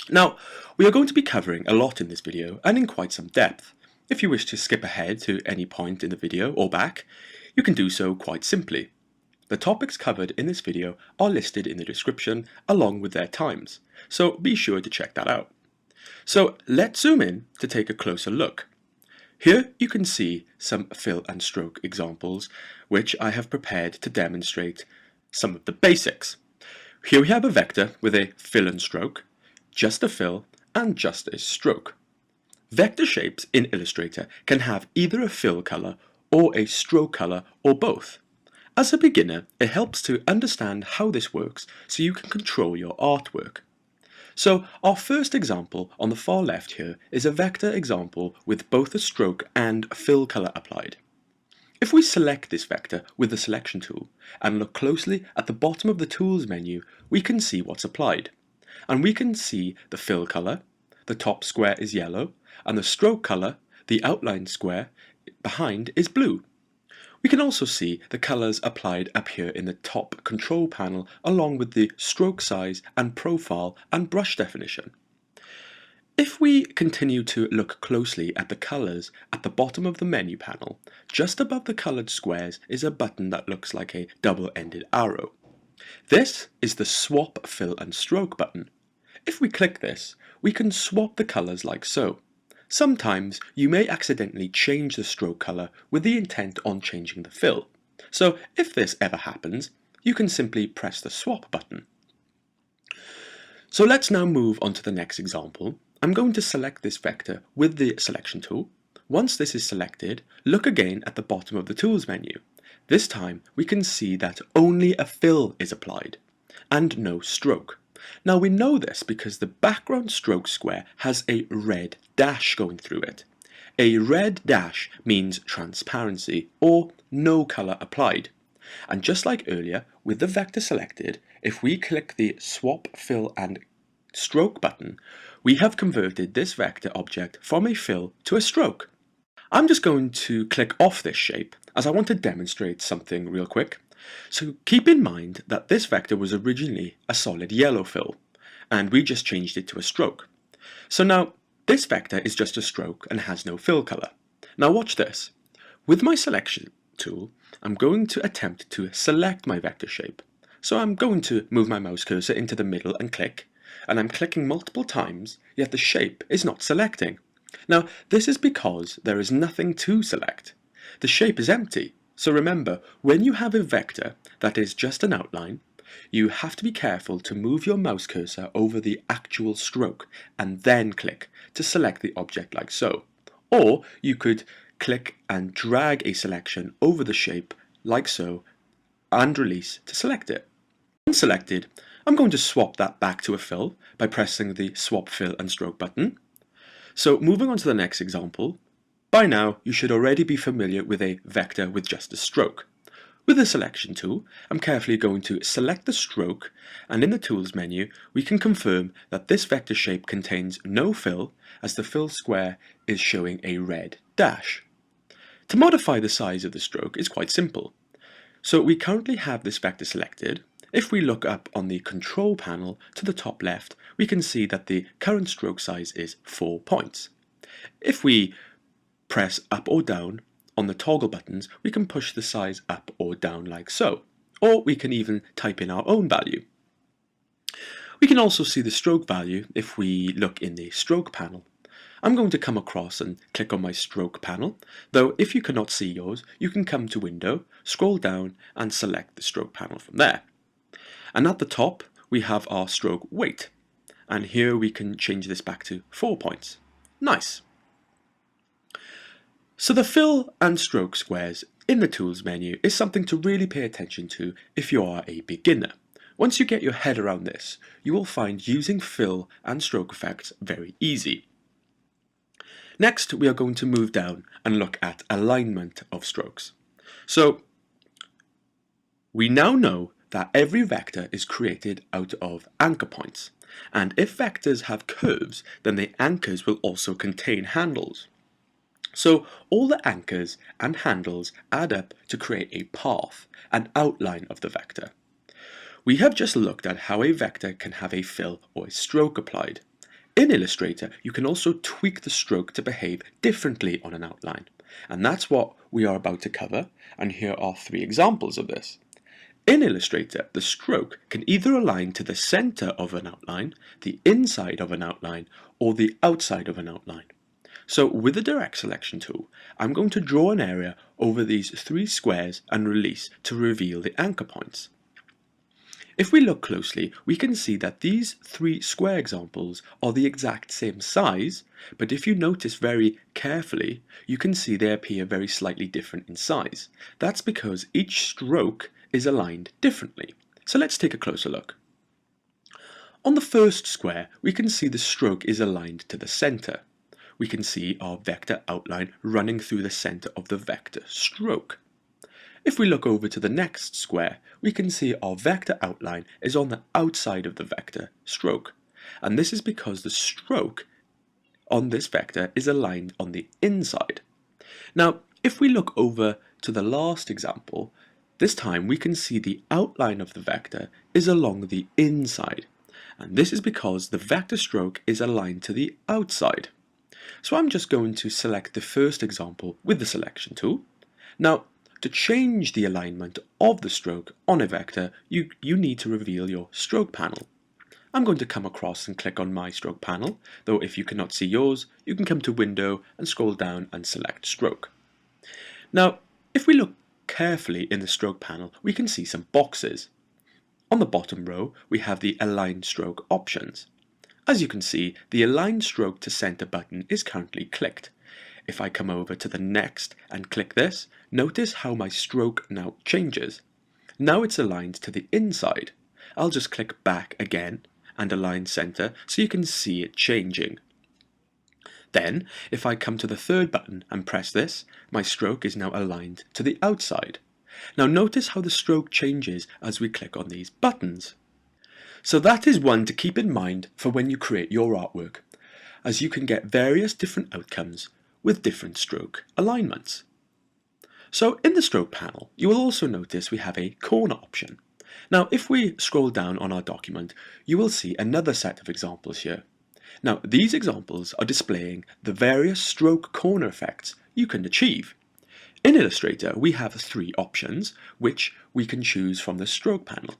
Now, we are going to be covering a lot in this video and in quite some depth. If you wish to skip ahead to any point in the video or back, you can do so quite simply. The topics covered in this video are listed in the description along with their times, so be sure to check that out. So let's zoom in to take a closer look. Here you can see some fill and stroke examples which I have prepared to demonstrate some of the basics. Here we have a vector with a fill and stroke, just a fill and just a stroke. Vector shapes in Illustrator can have either a fill color or a stroke color or both. As a beginner, it helps to understand how this works so you can control your artwork. So our first example on the far left here is a vector example with both a stroke and fill color applied. If we select this vector with the selection tool and look closely at the bottom of the tools menu, we can see what's applied. And we can see the fill color, the top square is yellow, and the stroke color, the outline square behind, is blue. We can also see the colors applied up here in the top control panel along with the stroke size and profile and brush definition. If we continue to look closely at the colors at the bottom of the menu panel, just above the colored squares is a button that looks like a double-ended arrow. This is the Swap Fill and Stroke button. If we click this, we can swap the colors like so. Sometimes you may accidentally change the stroke color with the intent on changing the fill. So if this ever happens, you can simply press the swap button. So let's now move on to the next example. I'm going to select this vector with the selection tool. Once this is selected, look again at the bottom of the tools menu. This time we can see that only a fill is applied and no stroke. Now we know this because the background stroke square has a red dash going through it. A red dash means transparency or no color applied. And just like earlier with the vector selected, if we click the Swap Fill and Stroke button, we have converted this vector object from a fill to a stroke. I'm just going to click off this shape as I want to demonstrate something real quick. So keep in mind that this vector was originally a solid yellow fill, and we just changed it to a stroke. So now this vector is just a stroke and has no fill color. Now watch this. With my selection tool, I'm going to attempt to select my vector shape. So I'm going to move my mouse cursor into the middle and click, and I'm clicking multiple times, yet the shape is not selecting. Now this is because there is nothing to select. The shape is empty. So remember, when you have a vector that is just an outline, you have to be careful to move your mouse cursor over the actual stroke and then click to select the object like so. Or you could click and drag a selection over the shape like so and release to select it. Once selected, I'm going to swap that back to a fill by pressing the Swap Fill and Stroke button. So moving on to the next example, by now you should already be familiar with a vector with just a stroke. With the selection tool, I'm carefully going to select the stroke, and in the tools menu we can confirm that this vector shape contains no fill as the fill square is showing a red dash. To modify the size of the stroke is quite simple. So we currently have this vector selected. If we look up on the control panel to the top left, we can see that the current stroke size is 4 points. If we press up or down on the toggle buttons, we can push the size up or down like so, or we can even type in our own value. We can also see the stroke value if we look in the stroke panel. I'm going to come across and click on my stroke panel, though if you cannot see yours, you can come to Window, scroll down and select the stroke panel from there. And at the top we have our stroke weight, and here we can change this back to 4 points. Nice! So the fill and stroke squares in the tools menu is something to really pay attention to if you are a beginner. Once you get your head around this, you will find using fill and stroke effects very easy. Next, we are going to move down and look at alignment of strokes. So we now know that every vector is created out of anchor points, and if vectors have curves, then the anchors will also contain handles. So all the anchors and handles add up to create a path, an outline of the vector. We have just looked at how a vector can have a fill or a stroke applied. In Illustrator, you can also tweak the stroke to behave differently on an outline, and that's what we are about to cover, and here are 3 examples of this. In Illustrator, the stroke can either align to the center of an outline, the inside of an outline, or the outside of an outline. So with the Direct Selection tool, I'm going to draw an area over these 3 squares and release to reveal the anchor points. If we look closely, we can see that these 3 square examples are the exact same size, but if you notice very carefully, you can see they appear very slightly different in size. That's because each stroke is aligned differently. So let's take a closer look. On the first square, we can see the stroke is aligned to the center. We can see our vector outline running through the center of the vector stroke. If we look over to the next square, we can see our vector outline is on the outside of the vector stroke, and this is because the stroke on this vector is aligned on the inside. Now, if we look over to the last example, this time we can see the outline of the vector is along the inside, and this is because the vector stroke is aligned to the outside. So I'm just going to select the first example with the selection tool. Now, to change the alignment of the stroke on a vector, you need to reveal your stroke panel. I'm going to come across and click on my stroke panel, though if you cannot see yours, you can come to Window and scroll down and select Stroke. Now, if we look carefully in the stroke panel, we can see some boxes. On the bottom row, we have the Align Stroke options. As you can see, the Align Stroke to Center button is currently clicked. If I come over to the next and click this, notice how my stroke now changes. Now it's aligned to the inside. I'll just click back again and align center so you can see it changing. Then, if I come to the third button and press this, my stroke is now aligned to the outside. Now notice how the stroke changes as we click on these buttons. So that is one to keep in mind for when you create your artwork, as you can get various different outcomes with different stroke alignments. So in the stroke panel, you will also notice we have a corner option. Now if we scroll down on our document, you will see another set of examples here. Now these examples are displaying the various stroke corner effects you can achieve. In Illustrator, we have 3 options which we can choose from the stroke panel.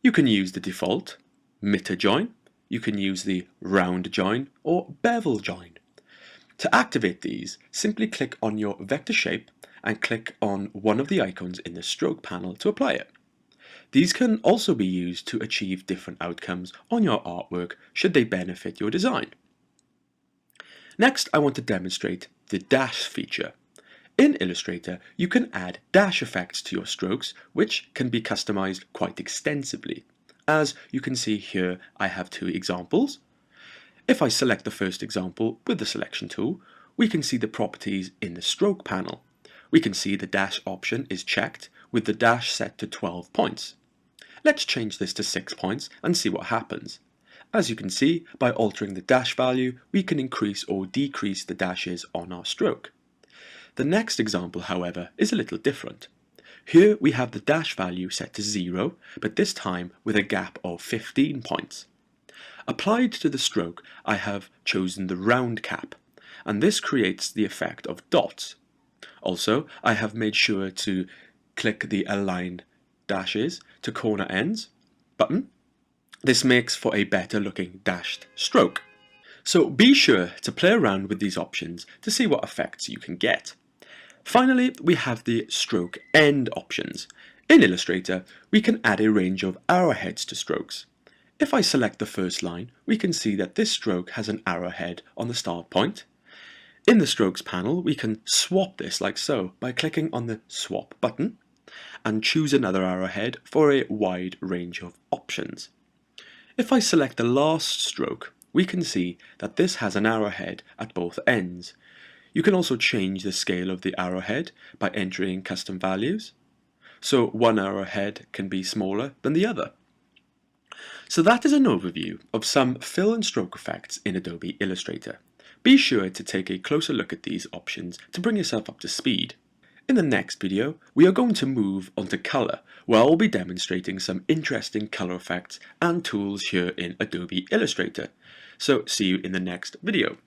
You can use the default mitter join, you can use the round join or bevel join. To activate these, simply click on your vector shape and click on one of the icons in the stroke panel to apply it. These can also be used to achieve different outcomes on your artwork should they benefit your design. Next, I want to demonstrate the dash feature. In Illustrator, you can add dash effects to your strokes, which can be customized quite extensively. As you can see here, I have 2 examples. If I select the first example with the selection tool, we can see the properties in the stroke panel. We can see the dash option is checked with the dash set to 12 points. Let's change this to 6 points and see what happens. As you can see, by altering the dash value, we can increase or decrease the dashes on our stroke. The next example, however, is a little different. Here we have the dash value set to 0, but this time with a gap of 15 points. Applied to the stroke, I have chosen the round cap, and this creates the effect of dots. Also, I have made sure to click the Align Dashes to Corner Ends button. This makes for a better looking dashed stroke. So be sure to play around with these options to see what effects you can get. Finally, we have the stroke end options. In Illustrator, we can add a range of arrowheads to strokes. If I select the first line, we can see that this stroke has an arrowhead on the start point. In the strokes panel, we can swap this like so by clicking on the swap button and choose another arrowhead for a wide range of options. If I select the last stroke, we can see that this has an arrowhead at both ends. You can also change the scale of the arrowhead by entering custom values. So one arrowhead can be smaller than the other. So that is an overview of some fill and stroke effects in Adobe Illustrator. Be sure to take a closer look at these options to bring yourself up to speed. In the next video, we are going to move on to color, where I'll be demonstrating some interesting color effects and tools here in Adobe Illustrator. So see you in the next video.